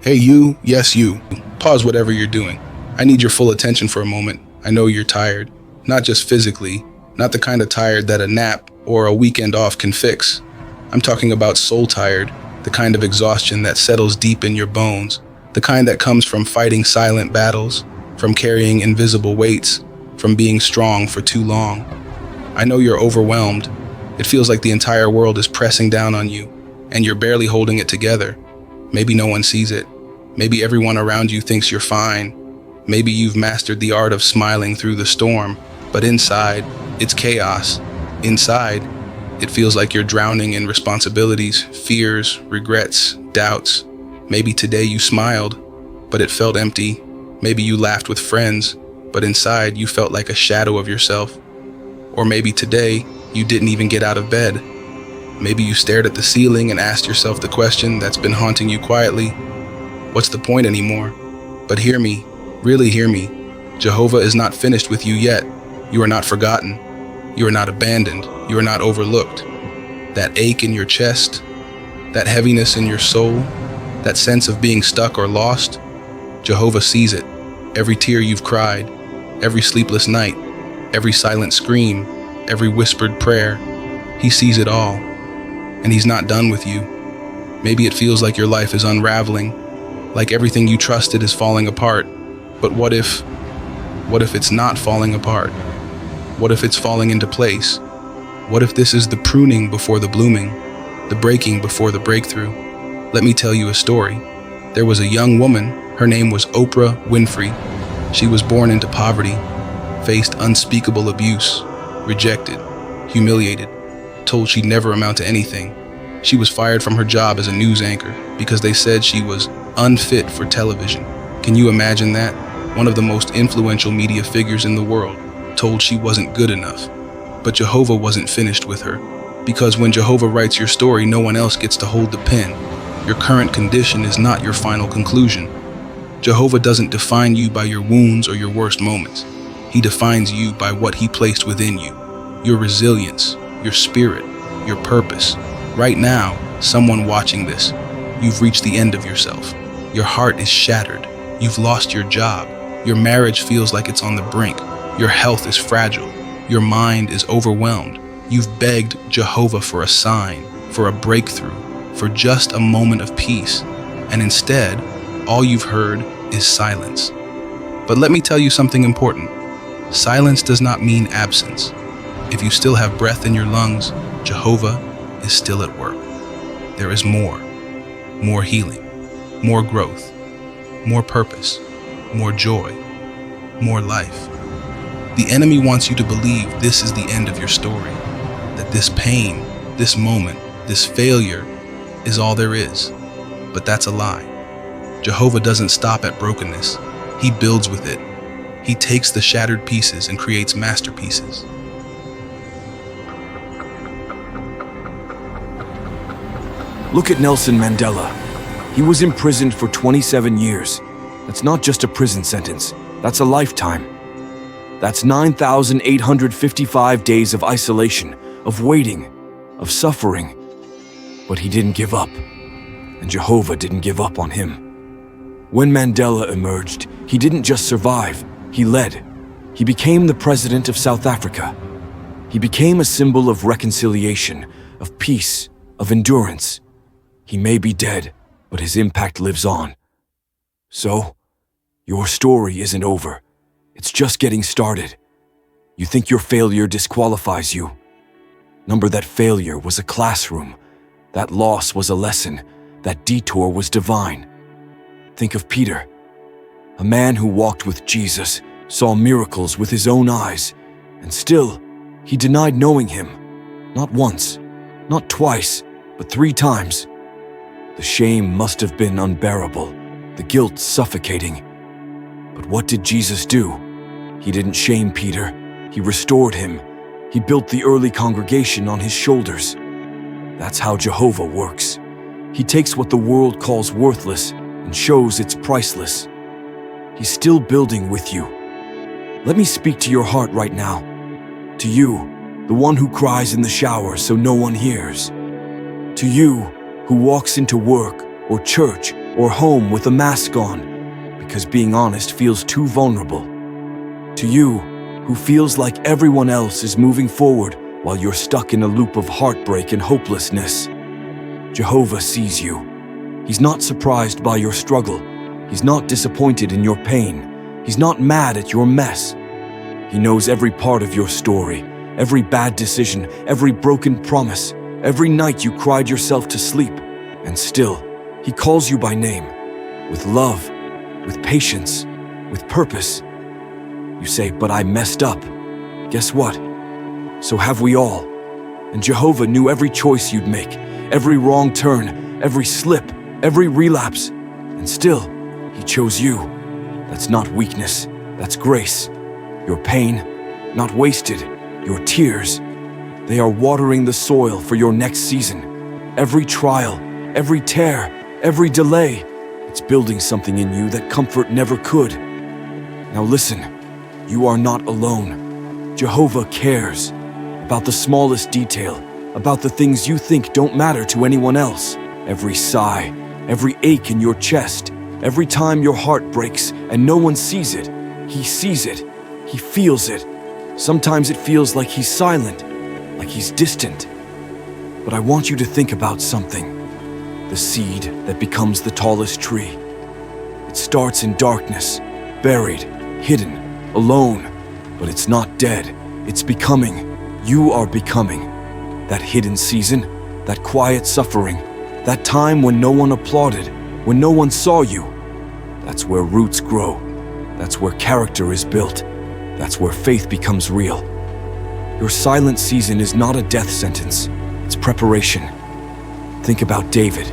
Hey, you, yes, you. Pause whatever you're doing. I need your full attention for a moment. I know you're tired. Not just physically, not the kind of tired that a nap or a weekend off can fix. I'm talking about soul tired, the kind of exhaustion that settles deep in your bones, the kind that comes from fighting silent battles, from carrying invisible weights, from being strong for too long. I know you're overwhelmed. It feels like the entire world is pressing down on you, and you're barely holding it together. Maybe no one sees it. Maybe everyone around you thinks you're fine. Maybe you've mastered the art of smiling through the storm, but inside, it's chaos. Inside, it feels like you're drowning in responsibilities, fears, regrets, doubts. Maybe today you smiled, but it felt empty. Maybe you laughed with friends, but inside you felt like a shadow of yourself. Or maybe today you didn't even get out of bed. Maybe you stared at the ceiling and asked yourself the question that's been haunting you quietly. What's the point anymore? But hear me, really hear me. Jehovah is not finished with you yet. You are not forgotten. You are not abandoned. You are not overlooked. That ache in your chest, that heaviness in your soul, that sense of being stuck or lost, Jehovah sees it. Every tear you've cried, every sleepless night, every silent scream, every whispered prayer. He sees it all, and he's not done with you. Maybe it feels like your life is unraveling, like everything you trusted is falling apart. But what if it's not falling apart? What if it's falling into place? What if this is the pruning before the blooming, the breaking before the breakthrough? Let me tell you a story. There was a young woman. Her name was Oprah Winfrey. She was born into poverty, faced unspeakable abuse, rejected, humiliated, told she'd never amount to anything. She was fired from her job as a news anchor because they said she was unfit for television. Can you imagine that? One of the most influential media figures in the world told she wasn't good enough. But Jehovah wasn't finished with her, because when Jehovah writes your story, no one else gets to hold the pen. Your current condition is not your final conclusion. Jehovah doesn't define you by your wounds or your worst moments. He defines you by what he placed within you, your resilience, your spirit, your purpose. Right now, someone watching this, you've reached the end of yourself. Your heart is shattered. You've lost your job. Your marriage feels like it's on the brink. Your health is fragile. Your mind is overwhelmed. You've begged Jehovah for a sign, for a breakthrough, for just a moment of peace. And instead, all you've heard is silence. But let me tell you something important. Silence does not mean absence. If you still have breath in your lungs, Jehovah is still at work. There is more healing, more growth, more purpose, more joy, more life. The enemy wants you to believe this is the end of your story, that this pain, this moment, this failure is all there is. But that's a lie. Jehovah doesn't stop at brokenness. He builds with it. He takes the shattered pieces and creates masterpieces. Look at Nelson Mandela. He was imprisoned for 27 years. That's not just a prison sentence. That's a lifetime. That's 9,855 days of isolation, of waiting, of suffering. But he didn't give up, and Jehovah didn't give up on him. When Mandela emerged, he didn't just survive, he led. He became the president of South Africa. He became a symbol of reconciliation, of peace, of endurance. He may be dead, but his impact lives on. So, your story isn't over. It's just getting started. You think your failure disqualifies you. Remember that failure was a classroom. That loss was a lesson. That detour was divine. Think of Peter, a man who walked with Jesus, saw miracles with his own eyes, and still, he denied knowing him. Not once, not twice, but 3 times. The shame must have been unbearable, the guilt suffocating. But what did Jesus do? He didn't shame Peter. He restored him. He built the early congregation on his shoulders. That's how Jehovah works. He takes what the world calls worthless and shows it's priceless. He's still building with you. Let me speak to your heart right now. To you, the one who cries in the shower so no one hears. To you, who walks into work or church or home with a mask on, because being honest feels too vulnerable. To you, who feels like everyone else is moving forward while you're stuck in a loop of heartbreak and hopelessness, Jehovah sees you. He's not surprised by your struggle. He's not disappointed in your pain. He's not mad at your mess. He knows every part of your story, every bad decision, every broken promise, every night you cried yourself to sleep. And still, He calls you by name, with love, with patience, with purpose. You say, "But I messed up." Guess what? So have we all. And Jehovah knew every choice you'd make, every wrong turn, every slip, every relapse. And still, He chose you. That's not weakness, that's grace. Your pain, not wasted. Your tears, they are watering the soil for your next season. Every trial, every tear, every delay, it's building something in you that comfort never could. Now listen, you are not alone. Jehovah cares about the smallest detail, about the things you think don't matter to anyone else. Every sigh, every ache in your chest, every time your heart breaks and no one sees it. He sees it. He feels it. Sometimes it feels like He's silent, like He's distant. But I want you to think about something. The seed that becomes the tallest tree. It starts in darkness, buried, hidden, alone. But it's not dead. It's becoming. You are becoming. That hidden season, that quiet suffering, that time when no one applauded, when no one saw you. That's where roots grow. That's where character is built. That's where faith becomes real. Your silent season is not a death sentence. It's preparation. Think about David,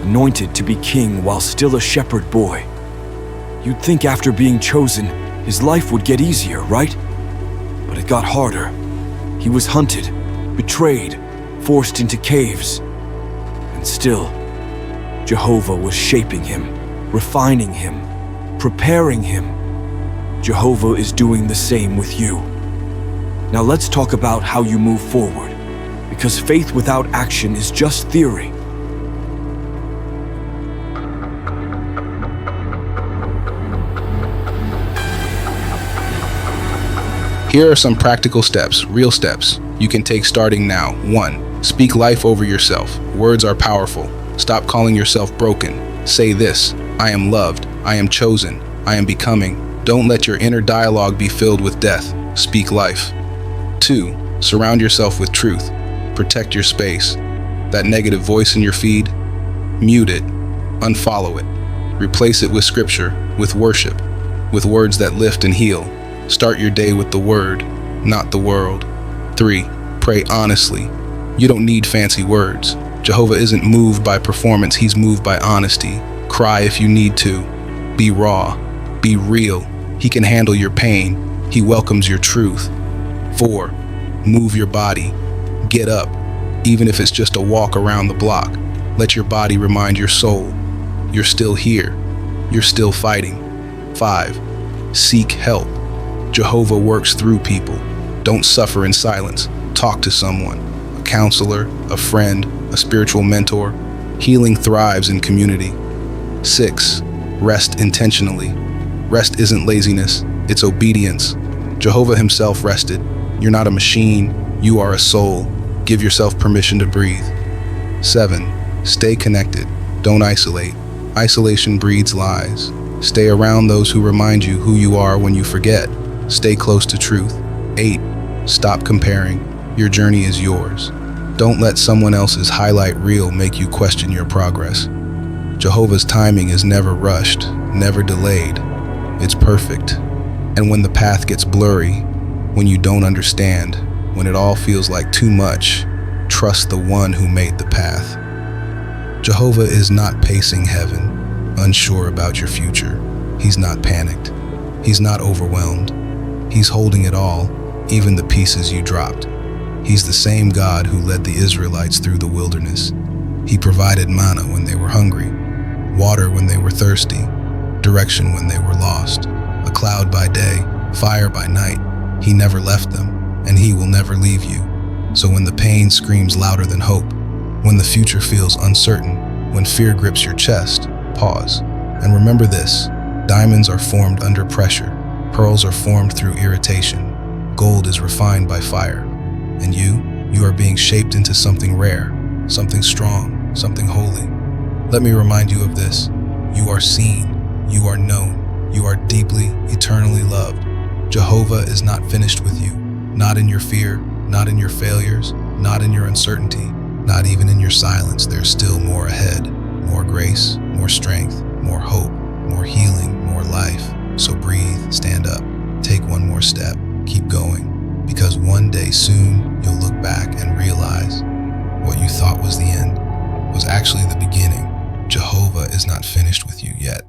anointed to be king while still a shepherd boy. You'd think after being chosen, his life would get easier, right? But it got harder. He was hunted, betrayed, forced into caves. And still, Jehovah was shaping him, refining him, preparing him. Jehovah is doing the same with you. Now let's talk about how you move forward, because faith without action is just theory. Here are some practical steps, real steps, you can take starting now. 1. Speak life over yourself. Words are powerful. Stop calling yourself broken. Say this: I am loved. I am chosen. I am becoming. Don't let your inner dialogue be filled with death. Speak life. 2. Surround yourself with truth. Protect your space. That negative voice in your feed, mute it. Unfollow it. Replace it with scripture, with worship, with words that lift and heal. Start your day with the word, not the world. 3. Pray honestly. You don't need fancy words. Jehovah isn't moved by performance, He's moved by honesty. Cry if you need to. Be raw. Be real. He can handle your pain. He welcomes your truth. 4. Move your body. Get up, even if it's just a walk around the block. Let your body remind your soul, you're still here. You're still fighting. 5. Seek help. Jehovah works through people. Don't suffer in silence. Talk to someone, a counselor, a friend, a spiritual mentor. Healing thrives in community. 6. Rest intentionally. Rest isn't laziness, it's obedience. Jehovah Himself rested. You're not a machine, you are a soul. Give yourself permission to breathe. 7. Stay connected. Don't isolate. Isolation breeds lies. Stay around those who remind you who you are when you forget. Stay close to truth. 8. Stop comparing. Your journey is yours. Don't let someone else's highlight reel make you question your progress. Jehovah's timing is never rushed, never delayed. It's perfect. And when the path gets blurry, when you don't understand, when it all feels like too much, trust the one who made the path. Jehovah is not pacing heaven, unsure about your future. He's not panicked. He's not overwhelmed. He's holding it all, even the pieces you dropped. He's the same God who led the Israelites through the wilderness. He provided manna when they were hungry, water when they were thirsty, direction when they were lost, a cloud by day, fire by night. He never left them, and He will never leave you. So when the pain screams louder than hope, when the future feels uncertain, when fear grips your chest, Pause. And remember this: diamonds are formed under pressure. Pearls are formed through irritation. Gold is refined by fire. And you are being shaped into something rare, something strong, something holy. Let me remind you of this. You are seen, you are known, you are deeply, eternally loved. Jehovah is not finished with you, not in your fear, not in your failures, not in your uncertainty, not even in your silence. There's still more ahead, more grace, more strength, more hope, more healing, more life. So breathe, stand up, take one more step, keep going, because one day soon you'll look back and realize what you thought was the end was actually the beginning. Jehovah is not finished with you yet.